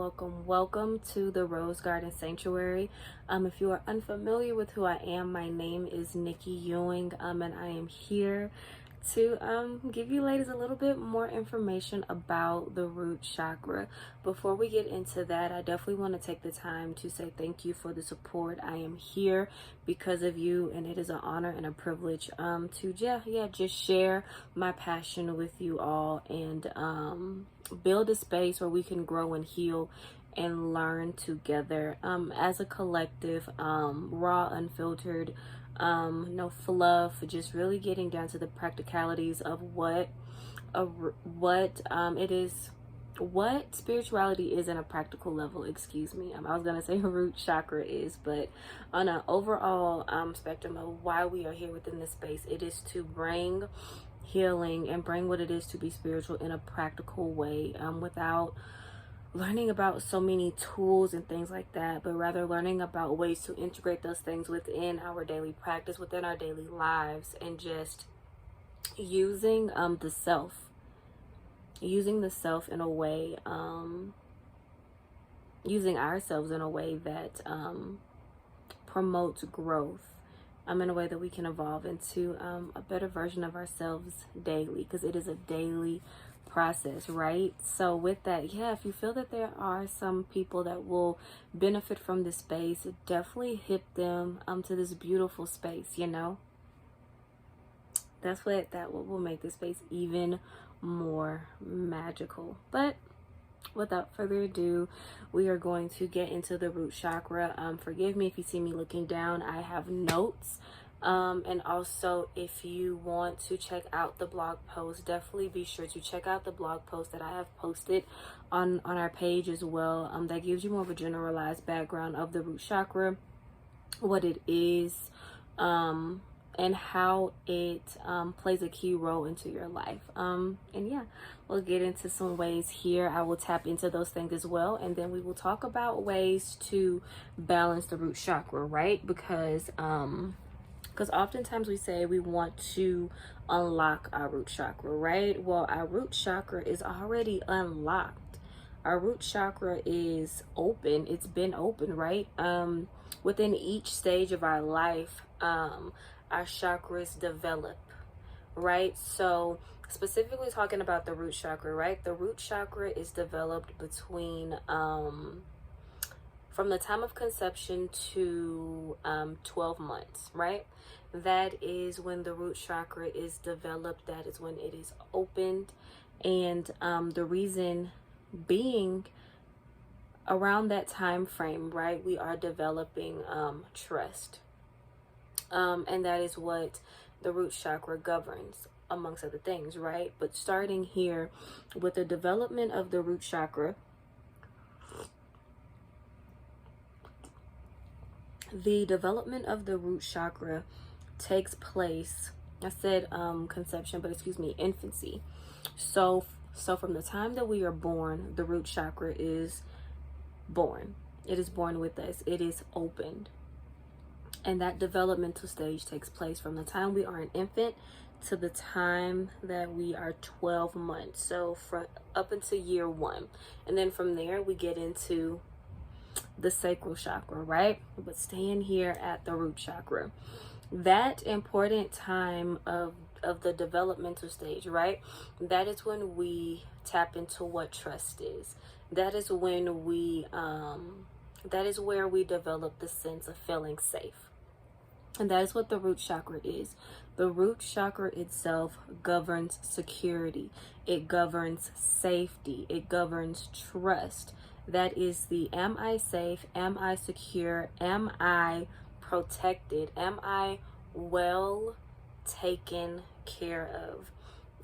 Welcome to the Rose Garden Sanctuary. If you are unfamiliar with who I am, my name is Nikki Ewing, and I am here to give you ladies a little bit more information about the root chakra. Before we get into that, I definitely want to take the time to say thank you for the support. I am here because of you, and it is an honor and a privilege to just share my passion with you all and build a space where we can grow and heal and learn together as a collective, raw, unfiltered, no fluff, just really getting down to the practicalities of what spirituality is in a practical level. Excuse me, I was gonna say root chakra is, but on an overall spectrum of why we are here within this space, it is to bring healing and bring what it is to be spiritual in a practical way, without learning about so many tools and things like that, but rather learning about ways to integrate those things within our daily practice, within our daily lives, and just using the self in a way, using ourselves in a way that promotes growth, in a way that we can evolve into a better version of ourselves daily, because it is a daily process, right? So with that, if you feel that there are some people that will benefit from this space, definitely hit them to this beautiful space. That's what will make this space even more magical. But without further ado, we are going to get into the root chakra. Forgive me if you see me looking down. I have notes. And also, if you want to check out the blog post, definitely be sure to check out the blog post that I have posted on our page as well. That gives you more of a generalized background of the root chakra, what it is, and how it plays a key role into your life. We'll get into some ways here. I will tap into those things as well, and then we will talk about ways to balance the root chakra, right? Because oftentimes we say we want to unlock our root chakra, right? Well, our root chakra is already unlocked. Our root chakra is open. It's been open, right? Within each stage of our life, our chakras develop, right? So specifically talking about the root chakra, right? The root chakra is developed between from the time of conception to 12 months, right? That is when the root chakra is developed. That is when it is opened. And the reason being, around that time frame, right, we are developing trust. And that is what the root chakra governs, amongst other things, right? But starting here with the development of the root chakra, the development of the root chakra takes place, I said conception, but excuse me, infancy. So from the time that we are born, the root chakra is born. It is born with us. It is opened. And that developmental stage takes place from the time we are an infant to the time that we are 12 months. So up until year 1. And then from there, we get into the sacral chakra, right? But staying here at the root chakra, that important time of the developmental stage, right? That is when we tap into what trust is. That is when that is where we develop the sense of feeling safe. And that is what the root chakra is. The root chakra itself governs security. It governs safety. It governs trust. That is the am I safe? Am I secure? Am I protected? Am I well taken care of?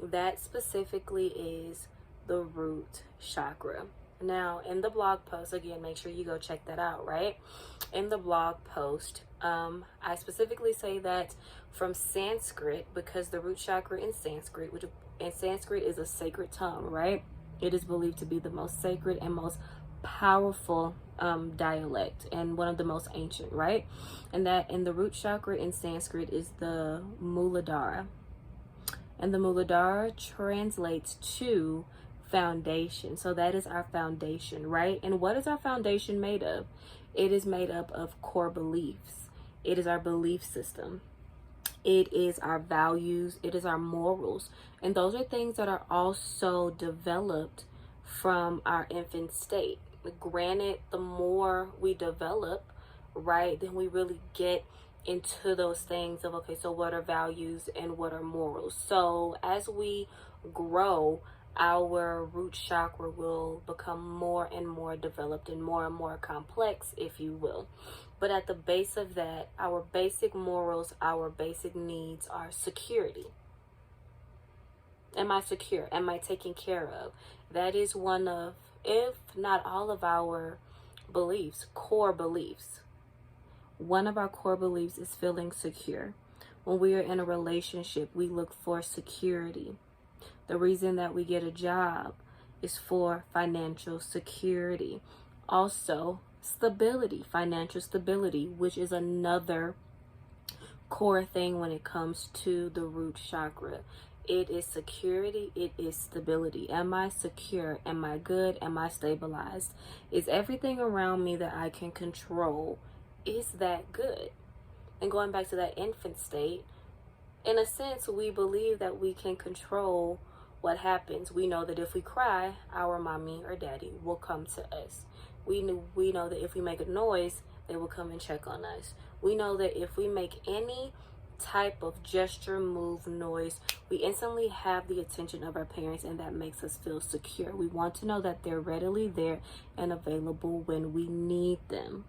That specifically is the root chakra. Now, in the blog post, again, make sure you go check that out, right? In the blog post, I specifically say that from Sanskrit, because the root chakra in Sanskrit, which in Sanskrit is a sacred tongue, right? It is believed to be the most sacred and most powerful dialect, and one of the most ancient, right? And that in the root chakra in Sanskrit is the Muladhara. And the Muladhara translates to foundation. So that is our foundation, right? And what is our foundation made of? It is made up of core beliefs. It is our belief system. It is our values. It is our morals. And those are things that are also developed from our infant state. Granted, the more we develop, right, then we really get into those things of, okay, so what are values and what are morals? So as we grow, our root chakra will become more and more developed and more complex, if you will. But at the base of that, our basic morals, our basic needs are security. Am I secure? Am I taken care of? That is one of, if not all of our beliefs, core beliefs. One of our core beliefs is feeling secure. When we are in a relationship, we look for security. The reason that we get a job is for financial security. Also, stability, financial stability, which is another core thing when it comes to the root chakra. It is security. It is stability. Am I secure? Am I good? Am I stabilized? Is everything around me that I can control, is that good? And going back to that infant state, in a sense, we believe that we can control what happens. We know that if we cry, our mommy or daddy will come to us. We know that if we make a noise, they will come and check on us. We know that if we make any type of gesture, move, noise, we instantly have the attention of our parents, and that makes us feel secure. We want to know that they're readily there and available when we need them.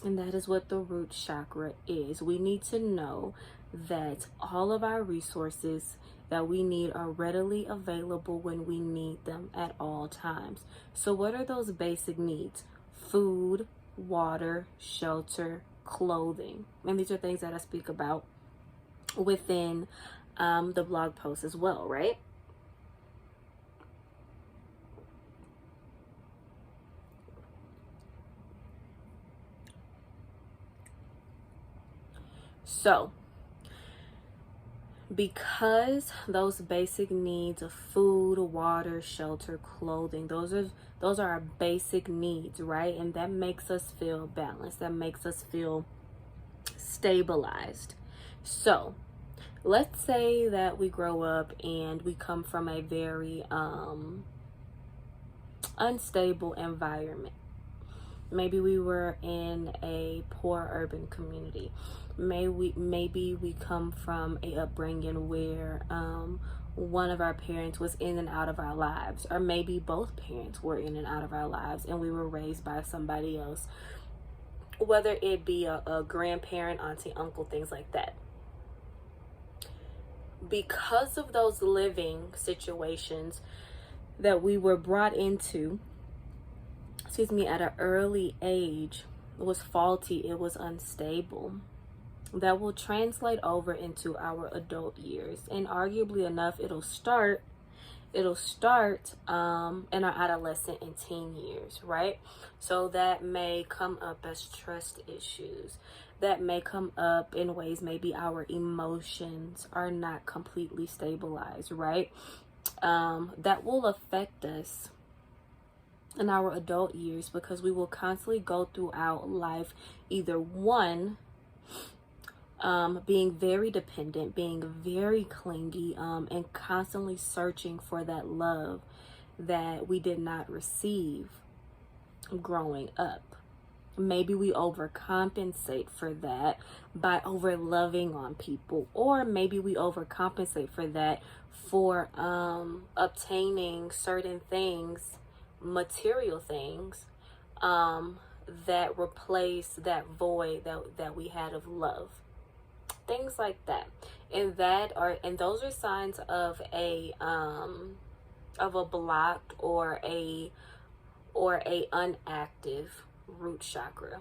And that is what the root chakra is. We need to know that all of our resources that we need are readily available when we need them at all times. So what are those basic needs? Food, water, shelter, clothing. And these are things that I speak about within the blog post as well, right? So, because those basic needs of food, water, shelter, clothing, those are our basic needs, right? And that makes us feel balanced. That makes us feel stabilized. So, let's say that we grow up and we come from a very unstable environment. Maybe we were in a poor urban community. Maybe we come from a upbringing where one of our parents was in and out of our lives, or maybe both parents were in and out of our lives and we were raised by somebody else, whether it be a grandparent, auntie, uncle, things like that. Because of those living situations that we were brought into, at an early age, it was faulty, it was unstable. That will translate over into our adult years, and arguably enough, it'll start in our adolescent and teen years, right? So that may come up as trust issues. That may come up in ways maybe our emotions are not completely stabilized, right? That will affect us in our adult years, because we will constantly go throughout life either one, being very dependent, being very clingy, and constantly searching for that love that we did not receive growing up. Maybe we overcompensate for that by over loving on people, or maybe we overcompensate for that for obtaining certain things, material things, that replace that void that we had of love, things like that. And those are signs of a blocked or a unactive root chakra.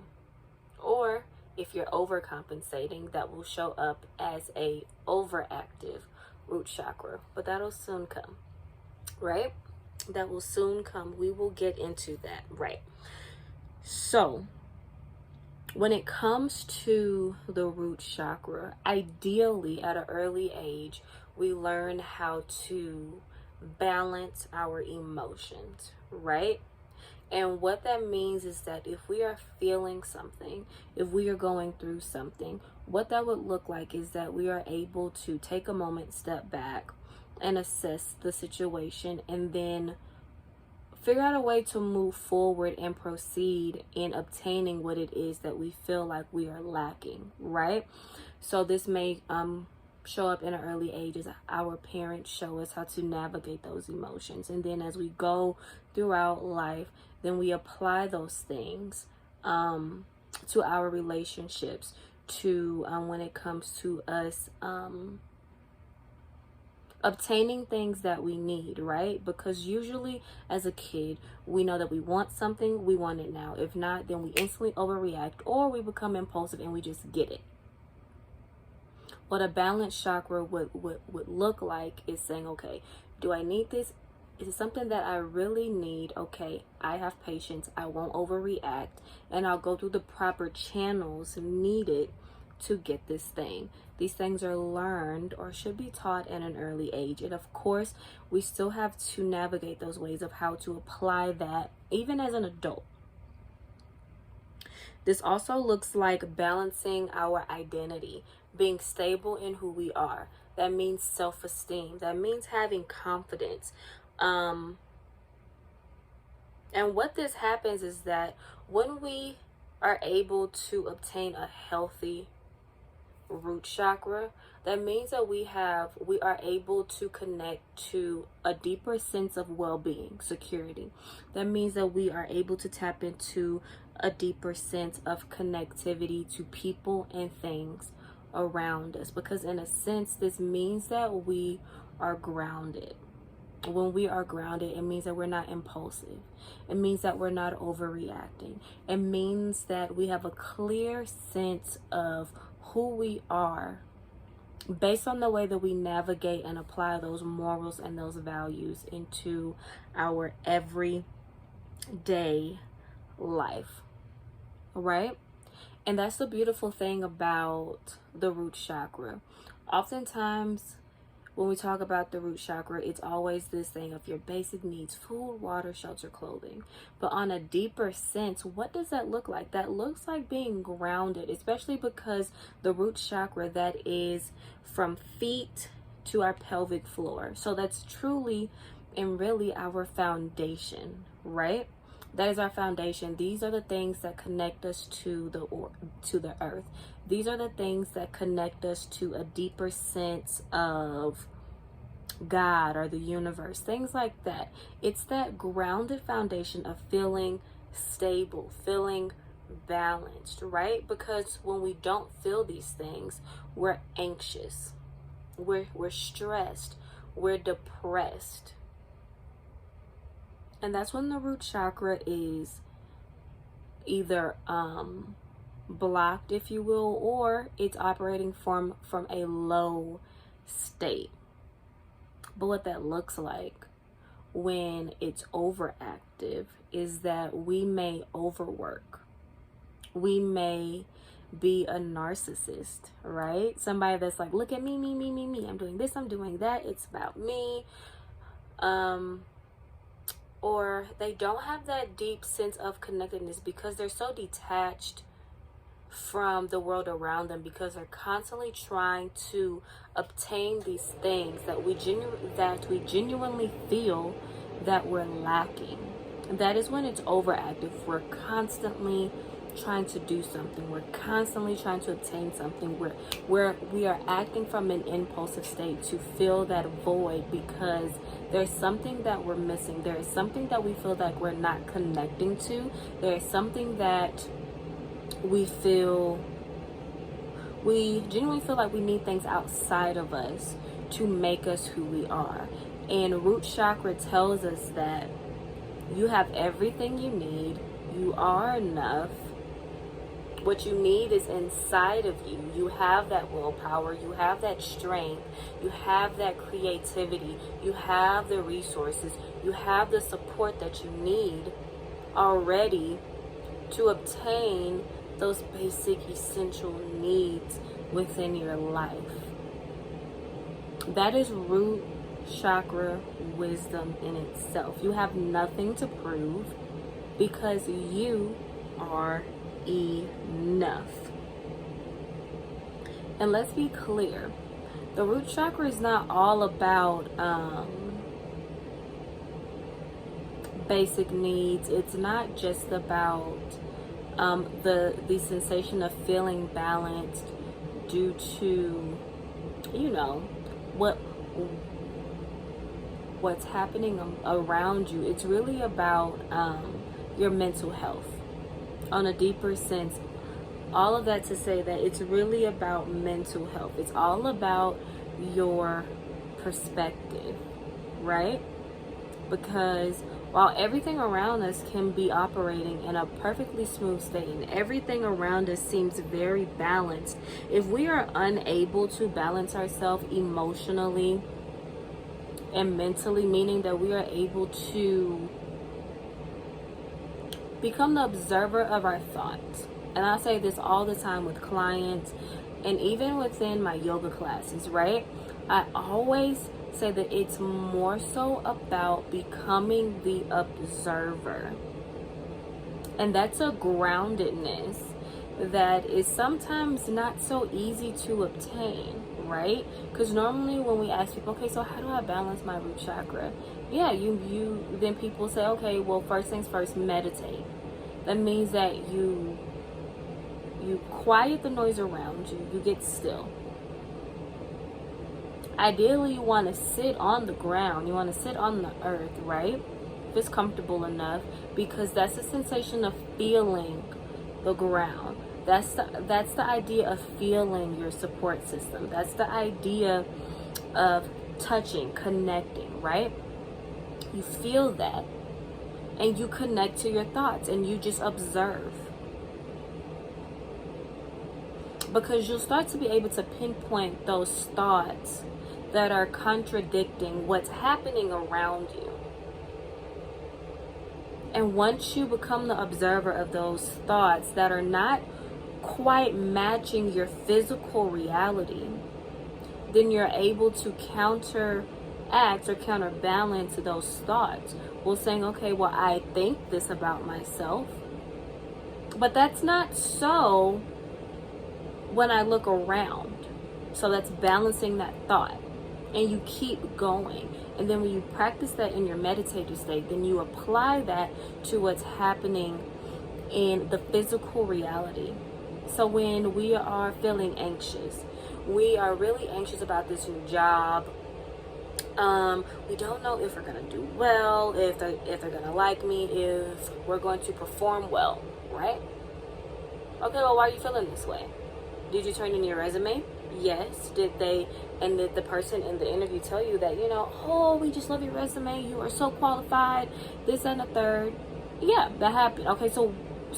Or if you're overcompensating, that will show up as a overactive root chakra, but that'll soon come, right? That will soon come. We will get into that, right? So when it comes to the root chakra, ideally at an early age, we learn how to balance our emotions, right? And what that means is that if we are feeling something, if we are going through something, what that would look like is that we are able to take a moment, step back, and assess the situation, and then figure out a way to move forward and proceed in obtaining what it is that we feel like we are lacking, right? So this may show up in an early age as our parents show us how to navigate those emotions, and then as we go throughout life, then we apply those things to our relationships, to when it comes to us obtaining things that we need, right? Because usually as a kid, we know that we want something, we want it now. If not, then we instantly overreact, or we become impulsive and we just get it. What a balanced chakra would look like is saying, okay, do I need this? Is it something that I really need? Okay, I have patience. I won't overreact, and I'll go through the proper channels needed to get this thing. These things are learned or should be taught at an early age. And of course, we still have to navigate those ways of how to apply that even as an adult. This also looks like balancing our identity, being stable in who we are. That means self-esteem. That means having confidence. And what this happens is that when we are able to obtain a healthy root chakra, that means that we are able to connect to a deeper sense of well-being, security. That means that we are able to tap into a deeper sense of connectivity to people and things around us, because in a sense this means that we are grounded. When we are grounded, it means that we're not impulsive. It means that we're not overreacting. It means that we have a clear sense of who we are based on the way that we navigate and apply those morals and those values into our everyday life, right? And that's the beautiful thing about the root chakra. Oftentimes, when we talk about the root chakra, it's always this thing of your basic needs: food, water, shelter, clothing. But on a deeper sense, what does that look like? That looks like being grounded, especially because the root chakra, that is from feet to our pelvic floor. So that's truly and really our foundation, right? That is our foundation. These are the things that connect us to the earth. These are the things that connect us to a deeper sense of God or the universe, things like that. It's that grounded foundation of feeling stable, feeling balanced, right? Because when we don't feel these things, we're anxious, we're stressed, we're depressed. And that's when the root chakra is either blocked, if you will, or it's operating from a low state. But what that looks like when it's overactive is that we may overwork. We may be a narcissist, right? Somebody that's like, look at me, me, me, me, me. I'm doing this, I'm doing that. It's about me. Or they don't have that deep sense of connectedness because they're so detached from the world around them, because they're constantly trying to obtain these things that we genuinely feel that we're lacking. That is when it's overactive. We're constantly trying to do something. We're constantly trying to obtain something. We are acting from an impulsive state to fill that void because there's something that we're missing. There is something that we feel like we're not connecting to. There is something that we genuinely feel like we need things outside of us to make us who we are. And root chakra tells us that you have everything you need. You are enough. What you need is inside of you. You have that willpower. You have that strength. You have that creativity. You have the resources. You have the support that you need already to obtain those basic essential needs within your life. That is root chakra wisdom in itself. You have nothing to prove because you are enough. And let's be clear, the root chakra is not all about basic needs. It's not just about the sensation of feeling balanced due to, you know, what's happening around you. It's really about your mental health on a deeper sense. All of that to say that it's really about mental health. It's all about your perspective, right? Because while everything around us can be operating in a perfectly smooth state and everything around us seems very balanced, if we are unable to balance ourselves emotionally and mentally, meaning that we are able to become the observer of our thoughts. And I say this all the time with clients and even within my yoga classes, right? I always say that it's more so about becoming the observer. And that's a groundedness that is sometimes not so easy to obtain, right? Because normally when we ask people, okay, so how do I balance my root chakra? Yeah, then people say, okay, well, first things first, meditate. That means that you quiet the noise around you, you get still. Ideally, you want to sit on the ground, you want to sit on the earth, right? If it's comfortable enough, because that's the sensation of feeling the ground. That's the idea of feeling your support system. That's the idea of touching, connecting, right? You feel that and you connect to your thoughts and you just observe. Because you'll start to be able to pinpoint those thoughts that are contradicting what's happening around you. And once you become the observer of those thoughts that are not quite matching your physical reality, then you're able to counteract or counterbalance those thoughts. Well, saying, okay, well, I think this about myself, but that's not so when I look around. So that's balancing that thought. And you keep going. And then when you practice that in your meditative state, then you apply that to what's happening in the physical reality. So when we are feeling anxious, we are really anxious about this new job. We don't know if we're going to do well, if they're going to like me, if we're going to perform well, right? Okay, well, why are you feeling this way? Did you turn in your resume? Yes. Did the person in the interview tell you that, oh, we just love your resume, you are so qualified, this and the third? Yeah, that happened. Okay, so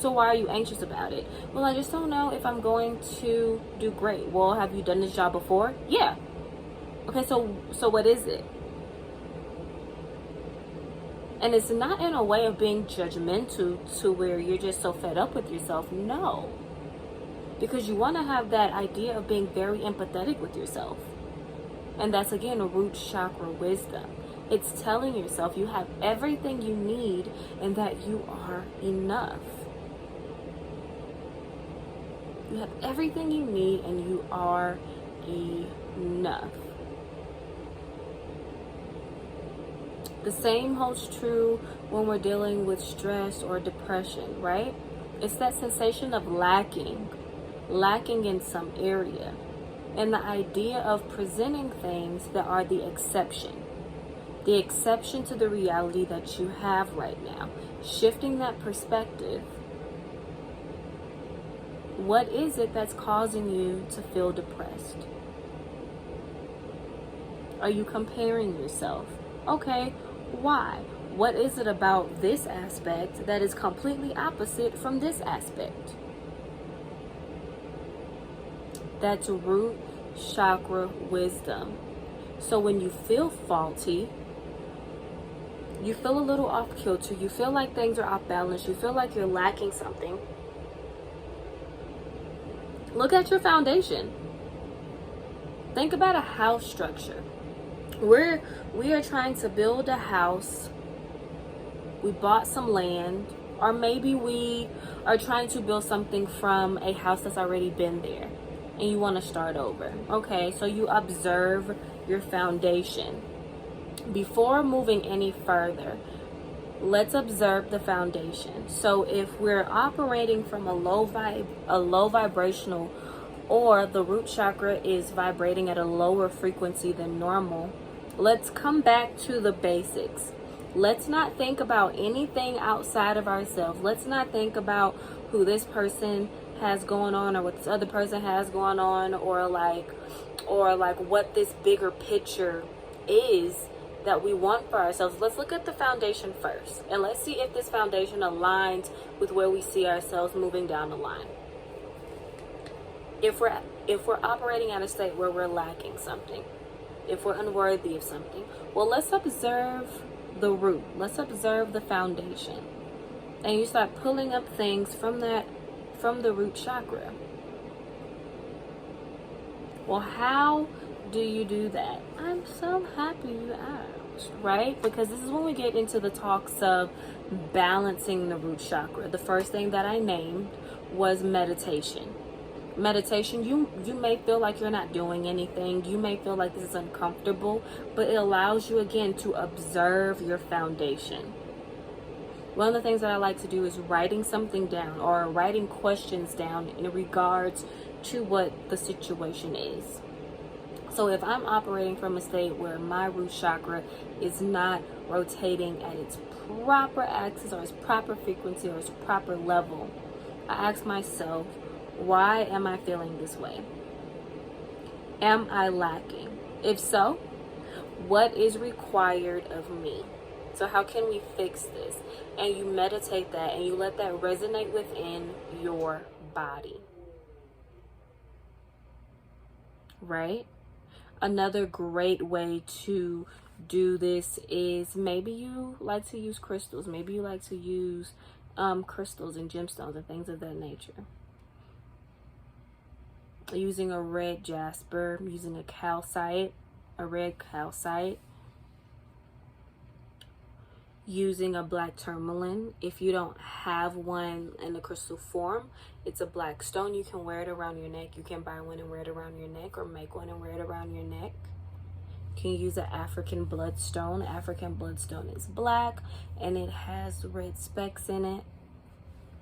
why are you anxious about it? Well, I just don't know if I'm going to do great. Well, have you done this job before? Yeah. Okay, so what is it? And it's not in a way of being judgmental to where you're just so fed up with yourself. No. Because you want to have that idea of being very empathetic with yourself. And that's, again, a root chakra wisdom. It's telling yourself you have everything you need and that you are enough. You have everything you need and you are enough. The same holds true when we're dealing with stress or depression, right? It's that sensation of lacking in some area. And the idea of presenting things that are the exception to the reality that you have right now. Shifting that perspective. What is it that's causing you to feel depressed? Are you comparing yourself? Okay, why? What is it about this aspect that is completely opposite from this aspect? That's root chakra wisdom. So when you feel faulty, you feel a little off kilter, you feel like things are off balance, you feel like you're lacking something, look at your foundation. Think about a house structure. We are trying to build a house. We bought some land, or maybe we are trying to build something from a house that's already been there and you want to start over. Okay, so you observe your foundation. Before moving any further, let's observe the foundation. So if we're operating from a low vibrational, or the root chakra is vibrating at a lower frequency than normal, let's come back to the basics. Let's not think about anything outside of ourselves. Let's not think about who this person has going on, or what this other person has going on, or like what this bigger picture is that we want for ourselves. Let's look at the foundation first, and let's see if this foundation aligns with where we see ourselves moving down the line. If we're operating at a state where we're lacking something, if we're unworthy of something, well, let's observe the root. Let's observe the foundation. And you start pulling up things from the root chakra. Well, how do you do that? I'm so happy you asked, right? Because this is when we get into the talks of balancing the root chakra. The first thing that I named was meditation. Meditation, you may feel like you're not doing anything. You may feel like this is uncomfortable, but it allows you again to observe your foundation. One of the things that I like to do is writing something down, or writing questions down in regards to what the situation is. So if I'm operating from a state where my root chakra is not rotating at its proper axis, or its proper frequency, or its proper level, I ask myself, why am I feeling this way? Am I lacking? If so, what is required of me? So how can we fix this? And you meditate that, and you let that resonate within your body. Right? Another great way to do this is, maybe you like to use crystals. Maybe you like to use crystals and gemstones and things of that nature. Using a red jasper, using a red calcite, using a black tourmaline. If you don't have one in the crystal form, it's a black stone. You can wear it around your neck. You can buy one and wear it around your neck, or make one and wear it around your neck. You can use an African bloodstone. African bloodstone is black and it has red specks in it.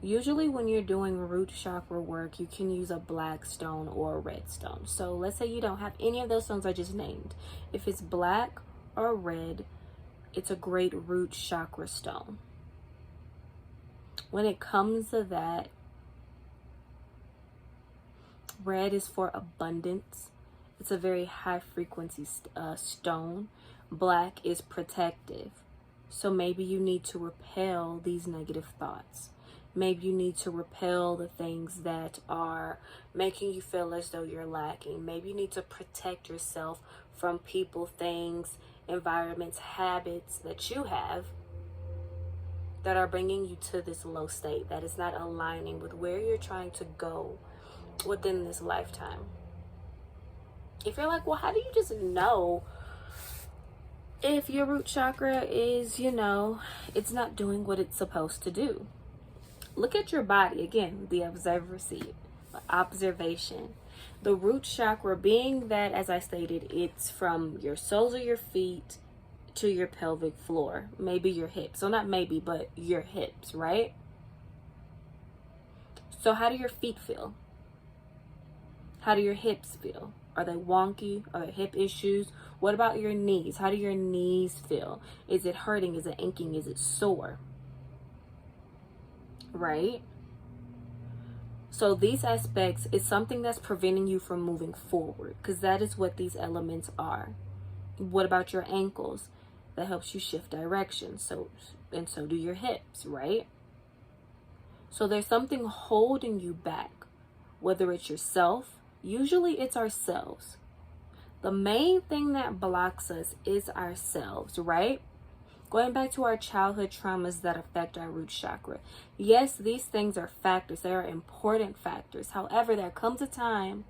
Usually when you're doing root chakra work, you can use a black stone or a red stone. So let's say you don't have any of those stones I just named. If it's black or red, it's a great root chakra stone. When it comes to that, red is for abundance. It's a very high frequency stone. Black is protective. So maybe you need to repel these negative thoughts. Maybe you need to repel the things that are making you feel as though you're lacking. Maybe you need to protect yourself from people, things, environments, habits that you have that are bringing you to this low state, that is not aligning with where you're trying to go within this lifetime. If you're like, well, how do you just know if your root chakra is, it's not doing what it's supposed to do? Look at your body. Again, the observation. The root chakra, being that, as I stated, it's from your soles of your feet to your pelvic floor. Maybe your hips. So not maybe, but your hips, right? So how do your feet feel? How do your hips feel? Are they wonky? Are there hip issues? What about your knees? How do your knees feel? Is it hurting? Is it aching? Is it sore? Right? So these aspects is something that's preventing you from moving forward, because that is what these elements are. What about your ankles? That helps you shift direction. So do your hips, right? So there's something holding you back, whether it's yourself. Usually it's ourselves. The main thing that blocks us is ourselves, right? Going back to our childhood traumas that affect our root chakra. Yes, these things are factors. They are important factors. However, there comes a time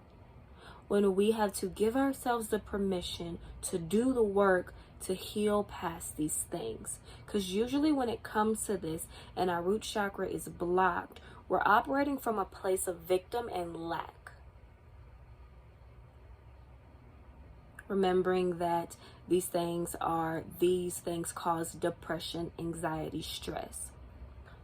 when we have to give ourselves the permission to do the work to heal past these things. Because usually when it comes to this and our root chakra is blocked, we're operating from a place of victim and lack. Remembering that these things cause depression, anxiety, stress.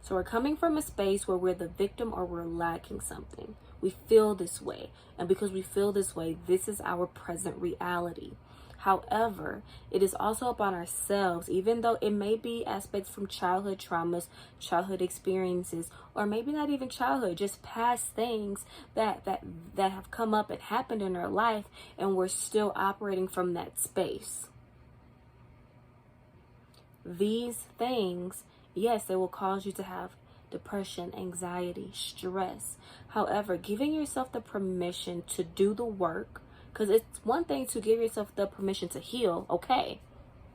So we're coming from a space where we're the victim or we're lacking something. We feel this way. And because we feel this way, this is our present reality. However, it is also upon ourselves, even though it may be aspects from childhood traumas, childhood experiences, or maybe not even childhood, just past things that have come up and happened in our life, and we're still operating from that space. These things, yes, they will cause you to have depression, anxiety, stress. However, giving yourself the permission to do the work, because it's one thing to give yourself the permission to heal. Okay.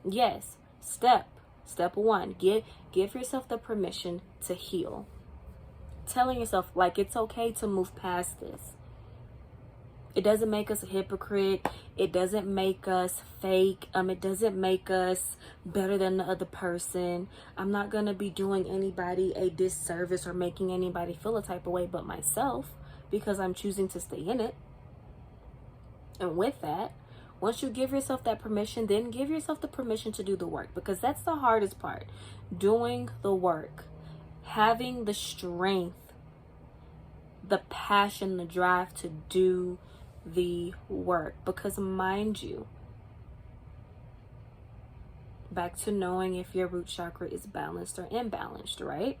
Yes. Step one. Give yourself the permission to heal. Telling yourself, like, it's okay to move past this. It doesn't make us a hypocrite. It doesn't make us fake. It doesn't make us better than the other person. I'm not going to be doing anybody a disservice or making anybody feel a type of way but myself, because I'm choosing to stay in it. And with that, once you give yourself that permission, then give yourself the permission to do the work, because that's the hardest part. Doing the work, having the strength, the passion, the drive to do the work. Because mind you, back to knowing if your root chakra is balanced or imbalanced, right?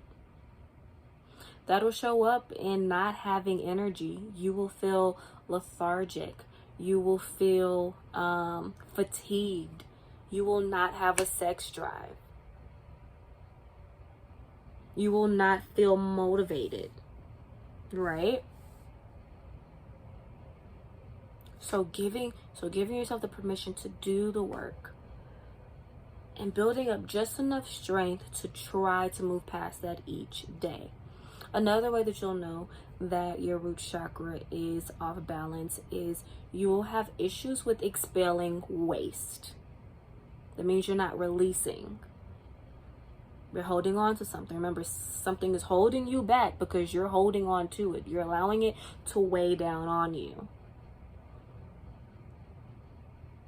That'll show up in not having energy. You will feel lethargic. You will feel fatigued. You will not have a sex drive. You will not feel motivated, right? So giving yourself the permission to do the work and building up just enough strength to try to move past that each day. Another way that you'll know that your root chakra is off balance is you will have issues with expelling waste. That means you're not releasing. You're holding on to something. Remember, something is holding you back because you're holding on to it. You're allowing it to weigh down on you.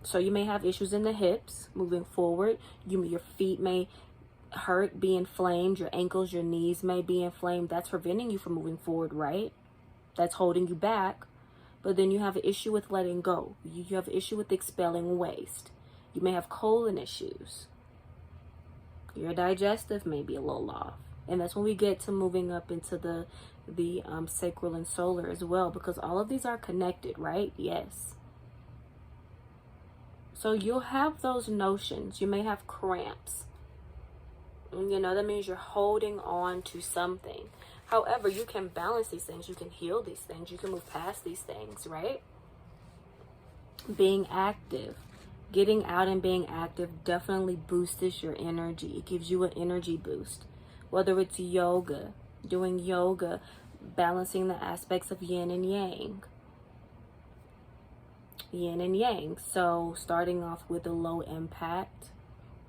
So you may have issues in the hips moving forward. Your feet may hurt, be inflamed. Your ankles, your knees may be inflamed. That's preventing you from moving forward, right? That's holding you back. But then you have an issue with letting go. You have an issue with expelling waste. You may have colon issues. Your digestive may be a little off. And that's when we get to moving up into the sacral and solar as well, because all of these are connected, right? Yes. So you'll have those notions. You may have cramps. You know, that means you're holding on to something. However, you can balance these things. You can heal these things. You can move past these things, right? Being active. Getting out and being active definitely boosts your energy. It gives you an energy boost. Whether it's yoga, doing yoga, balancing the aspects of yin and yang. Yin and yang. So starting off with a low impact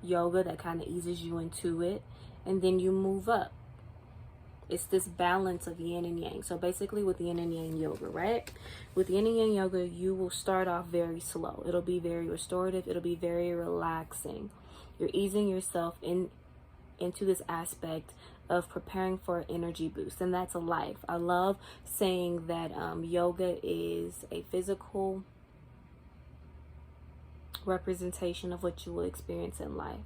yoga that kind of eases you into it, and then you move up. It's this balance of yin and yang. So basically with yin and yang yoga, right? With yin and yang yoga, you will start off very slow. It'll be very restorative. It'll be very relaxing. You're easing yourself into this aspect of preparing for an energy boost, and that's a life. I love saying that yoga is a physical representation of what you will experience in life.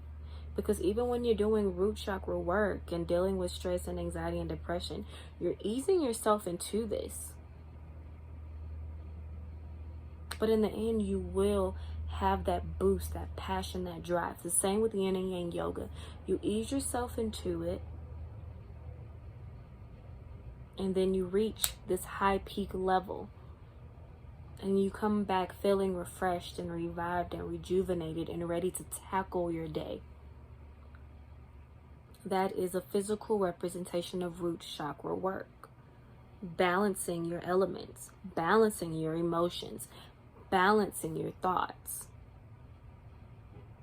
Because even when you're doing root chakra work and dealing with stress and anxiety and depression, you're easing yourself into this. But in the end, you will have that boost, that passion, that drive. It's the same with yin and yang yoga. You ease yourself into it, and then you reach this high peak level. And you come back feeling refreshed and revived and rejuvenated and ready to tackle your day. That is a physical representation of root chakra work. Balancing your elements, balancing your emotions, balancing your thoughts.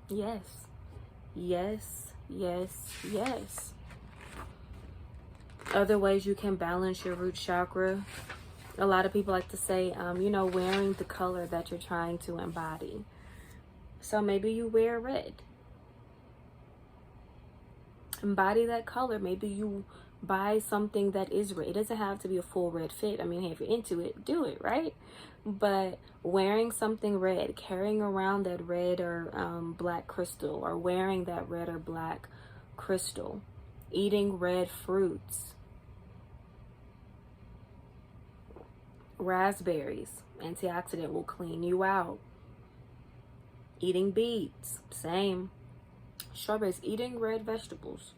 Yes. Yes, yes, yes. Other ways you can balance your root chakra. A lot of people like to say, wearing the color that you're trying to embody. So maybe you wear red. Embody that color. Maybe you buy something that is red. It doesn't have to be a full red fit. I mean, hey, if you're into it, do it, right? But wearing something red, carrying around that red or black crystal, or wearing that red or black crystal, eating red fruits, raspberries, antioxidant, will clean you out. Eating beets, same. Strawberries, eating red vegetables,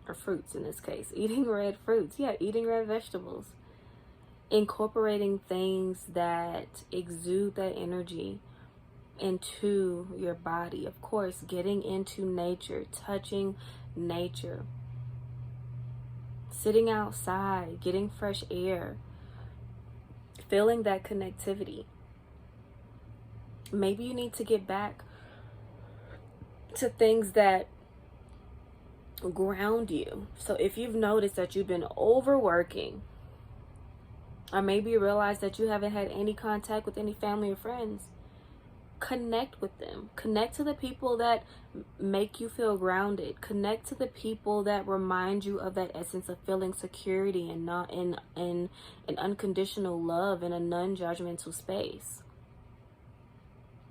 or fruits in this case, eating red fruits, yeah, eating red vegetables. Incorporating things that exude that energy into your body. Of course, getting into nature, touching nature, sitting outside, getting fresh air, feeling that connectivity. Maybe you need to get back to things that ground you. So if you've noticed that you've been overworking, or maybe you realize that you haven't had any contact with any family or friends, connect with them. Connect to the people that make you feel grounded. Connect to the people that remind you of that essence of feeling security and not in unconditional love in a non-judgmental space.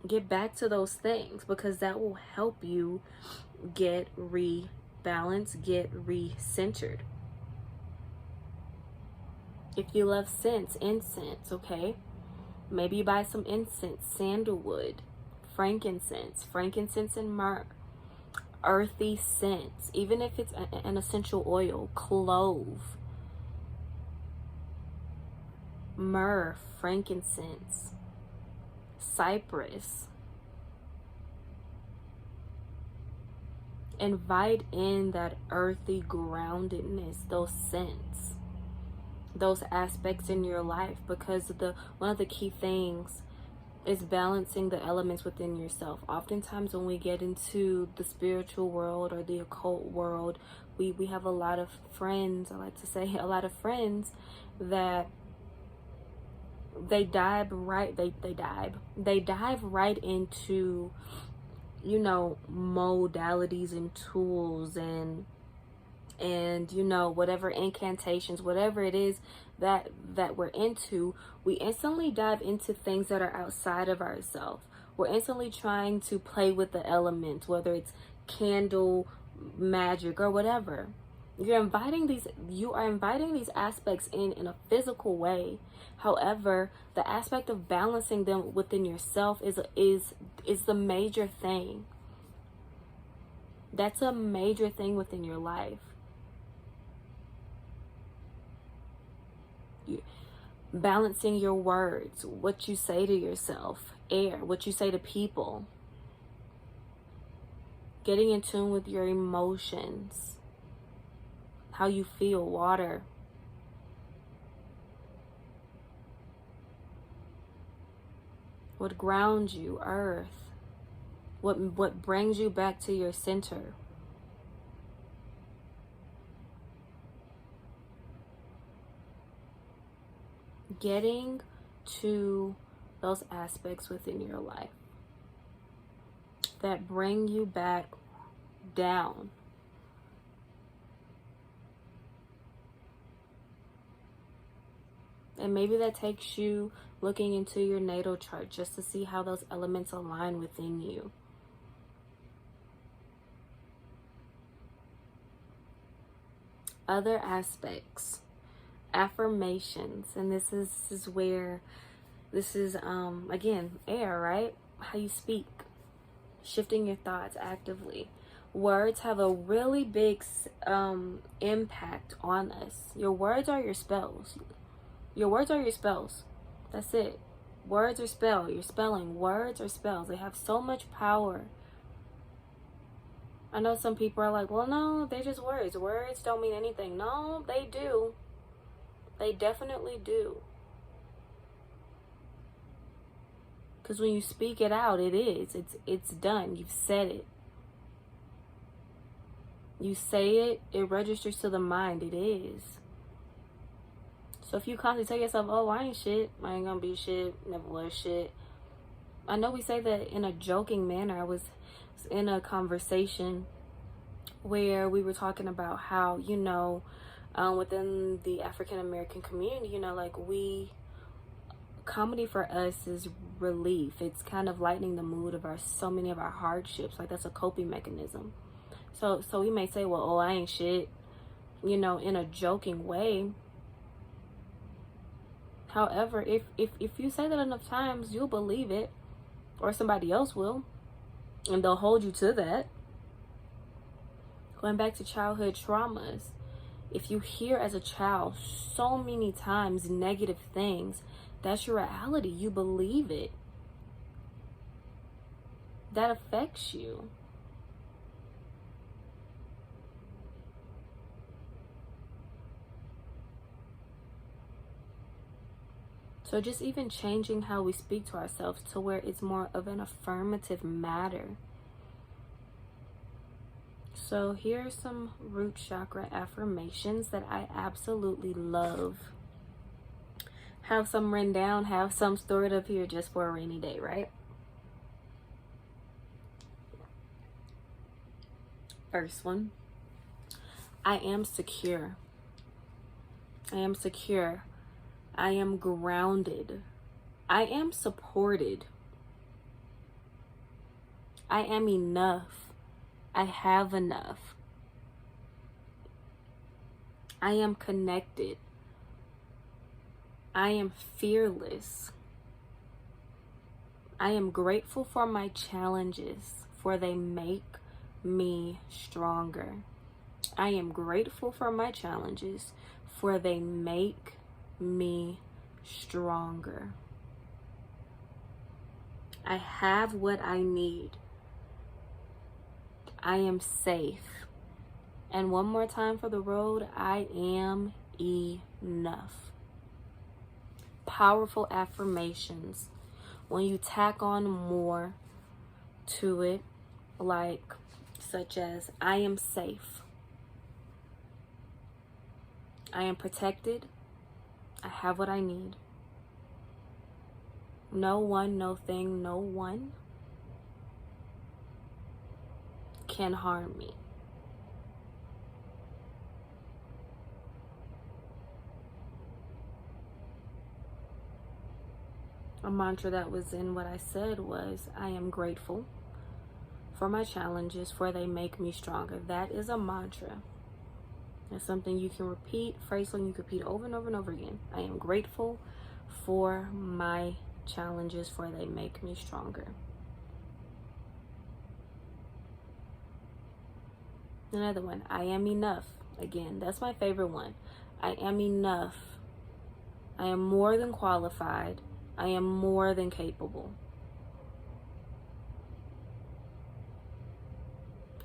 Get back to those things, because that will help you get rebalanced, get re-centered. If you love scents, incense, okay? Maybe you buy some incense, sandalwood, frankincense and myrrh, earthy scents, even if it's an essential oil, clove, myrrh, frankincense, cypress. Invite in that earthy groundedness, those scents, those aspects in your life, because one of the key things is balancing the elements within yourself. Oftentimes when we get into the spiritual world or the occult world, we have a lot of friends, I like to say a lot of friends, that they dive right into modalities and tools and whatever incantations, whatever it is that we're into. We instantly dive into things that are outside of ourselves. We're instantly trying to play with the elements, whether it's candle magic or whatever. You are inviting these aspects in a physical way. However, the aspect of balancing them within yourself is the major thing. That's a major thing within your life. Balancing your words, what you say to yourself, what you say to people. Getting in tune with your emotions, how you feel, water. What grounds you, earth. What brings you back to your center. Getting to those aspects within your life that bring you back down. And maybe that takes you looking into your natal chart just to see how those elements align within you. Other aspects. Affirmations, and this is where again, air, right? How you speak, shifting your thoughts actively. Words have a really big impact on us. Your words are your spells. That's it. Words are spell. You're spelling. Words are spells. They have so much power. I know some people are like, well, no, they're just words. Words don't mean anything. No, they do. They definitely do. Because when you speak it out, it's done. You've said it. You say it, it registers to the mind. It is. So if you constantly tell yourself, oh, I ain't shit, I ain't gonna be shit, never was shit. I know we say that in a joking manner. I was in a conversation where we were talking about how, you know, within the African American community, you know, like comedy for us is relief. It's kind of lightening the mood of so many of our hardships. Like, that's a coping mechanism. So we may say, well, oh, I ain't shit, you know, in a joking way. However, if you say that enough times, you'll believe it, or somebody else will, and they'll hold you to that. Going back to childhood traumas, if you hear as a child so many times negative things, that's your reality. You believe it. That affects you. So just even changing how we speak to ourselves to where it's more of an affirmative matter. So here are some root chakra affirmations that I absolutely love. Have some written down, have some stored up here just for a rainy day, right? First one. I am secure. I am secure. I am grounded. I am supported. I am enough. I have enough. I am connected. I am fearless. I am grateful for my challenges, for they make me stronger. I am grateful for my challenges, for they make me stronger. I have what I need. I am safe. And one more time for the road, I am enough. Powerful affirmations. When you tack on more to it, like such as I am safe. I am protected. I have what I need. No one, no thing, no one can harm me. A mantra that was in what I said was, I am grateful for my challenges, for they make me stronger. That is a mantra. It's something you can repeat, phrase you can repeat over and over and over again. I am grateful for my challenges, for they make me stronger. Another one, I am enough. Again, that's my favorite one. I am enough. I am more than qualified. I am more than capable.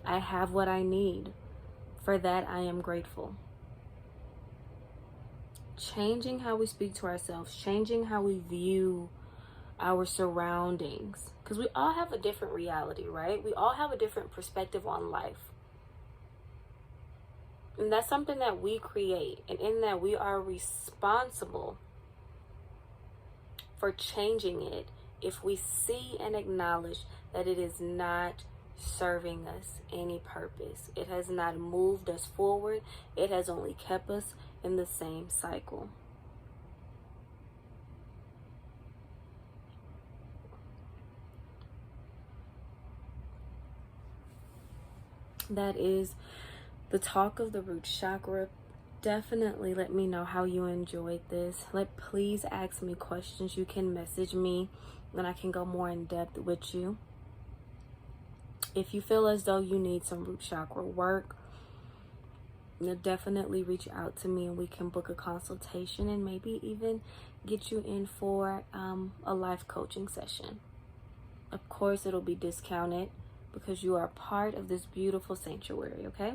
I have what I need. For that, I am grateful. Changing how we speak to ourselves, changing how we view our surroundings. Because we all have a different reality, right? We all have a different perspective on life. And that's something that we create. And in that, we are responsible for changing it if we see and acknowledge that it is not serving us any purpose. It has not moved us forward. It has only kept us in the same cycle. That is the talk of the root chakra. Definitely let me know how you enjoyed this. Please ask me questions. You can message me and I can go more in depth with you. If you feel as though you need some root chakra work, you'll definitely reach out to me and we can book a consultation and maybe even get you in for a life coaching session. Of course, it'll be discounted because you are part of this beautiful sanctuary, okay?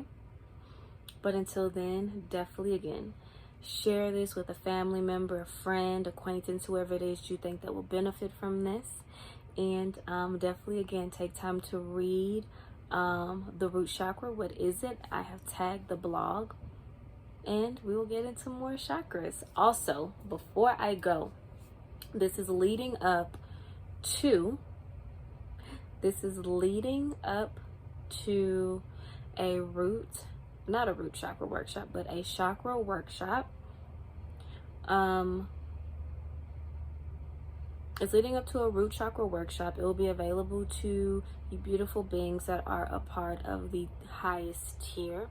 But until then, definitely, again, share this with a family member, a friend, acquaintance, whoever it is you think that will benefit from this. And definitely, again, take time to read the root chakra. What is it? I have tagged the blog, and we will get into more chakras. Also, before I go, this is leading up to a not a root chakra workshop, but a chakra workshop. It's leading up to a root chakra workshop. It will be available to you beautiful beings that are a part of the highest tier.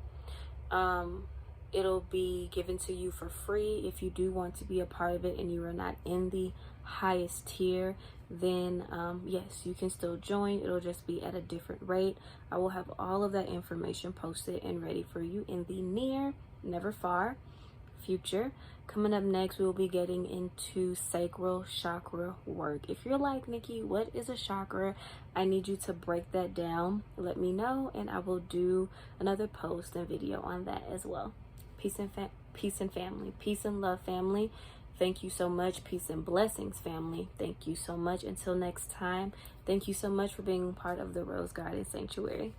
It'll be given to you for free. If you do want to be a part of it and you are not in the highest tier, then yes, you can still join. It'll just be at a different rate. I will have all of that information posted and ready for you in the near, never far future. Coming up next, we will be getting into sacral chakra work. If you're like, Nikki, what is a chakra? I need you to break that down. Let me know, and I will do another post and video on that as well. Peace and family. Peace and love, family. Thank you so much. Peace and blessings, family. Thank you so much. Until next time, thank you so much for being part of the Rose Garden Sanctuary.